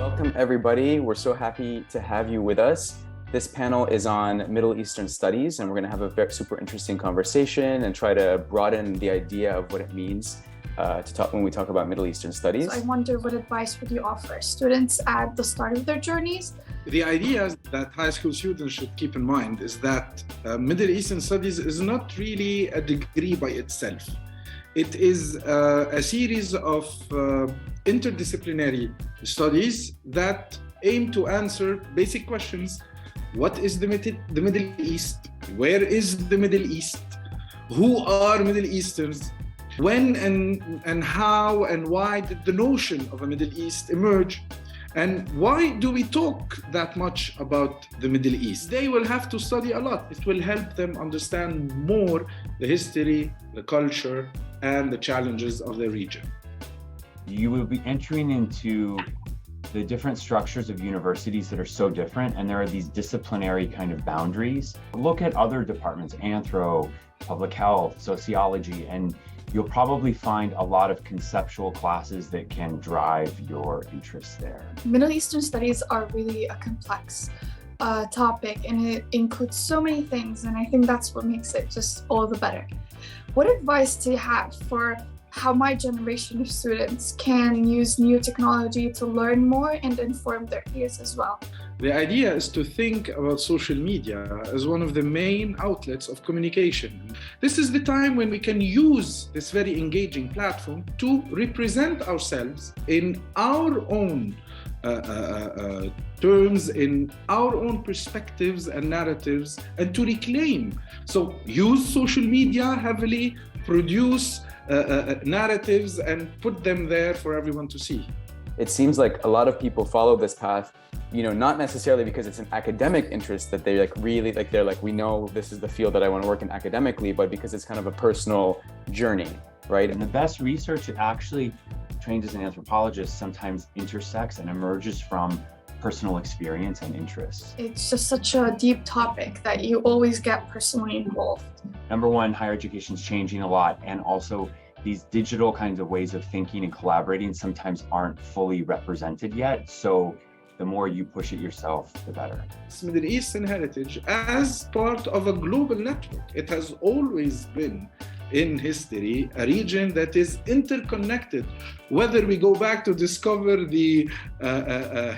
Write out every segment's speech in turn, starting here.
Welcome, everybody. We're so happy to have you with us. This panel is on Middle Eastern studies, and we're going to have a very super interesting conversation and try to broaden the idea of what it means to talk when we talk about Middle Eastern studies. So I wonder, what advice would you offer students at the start of their journeys? The idea that high school students should keep in mind is that Middle Eastern studies is not really a degree by itself. It is a series of interdisciplinary studies that aim to answer basic questions. What is the Middle East? Where is the Middle East? Who are Middle Easterns? When and how and why did the notion of a Middle East emerge? And why do we talk that much about the Middle East? They will have to study a lot. It will help them understand more the history, the culture, and the challenges of the region. You will be entering into the different structures of universities that are so different, and there are these disciplinary kind of boundaries. Look at other departments, anthro, public health, sociology, and you'll probably find a lot of conceptual classes that can drive your interests there. Middle Eastern studies are really a complex topic, and it includes so many things, and I think that's what makes it just all the better. What advice do you have for how my generation of students can use new technology to learn more and inform their peers as well? The idea is to think about social media as one of the main outlets of communication. This is the time when we can use this very engaging platform to represent ourselves in our own terms, in our own perspectives and narratives, and to reclaim. So use social media heavily, produce narratives, and put them there for everyone to see. It seems like a lot of people follow this path, not necessarily because it's an academic interest that they they're like, we know this is the field that I want to work in academically, but because it's kind of a personal journey, right? And the best research that actually trained as an anthropologist sometimes intersects and emerges from personal experience and interests. It's just such a deep topic that you always get personally involved. Number one, higher education is changing a lot, and also these digital kinds of ways of thinking and collaborating sometimes aren't fully represented yet. So the more you push it yourself, the better. Middle Eastern heritage as part of a global network. It has always been in history a region that is interconnected. Whether we go back to discover the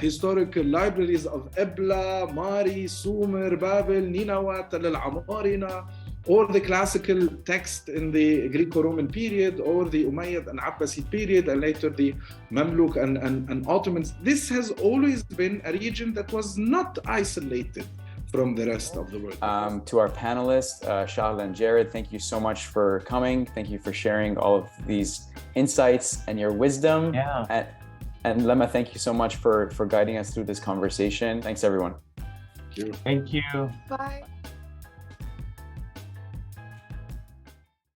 historical libraries of Ebla, Mari, Sumer, Babel, Nineveh, Tel al-Amarina, or the classical text in the Greco-Roman period, or the Umayyad and Abbasid period, and later the Mamluk and Ottomans. This has always been a region that was not isolated from the rest of the world. To our panelists, Charles and Jared, thank you so much for coming. Thank you for sharing all of these insights and your wisdom. Yeah. And Lama, thank you so much for guiding us through this conversation. Thanks, everyone. Thank you. Thank you. Bye.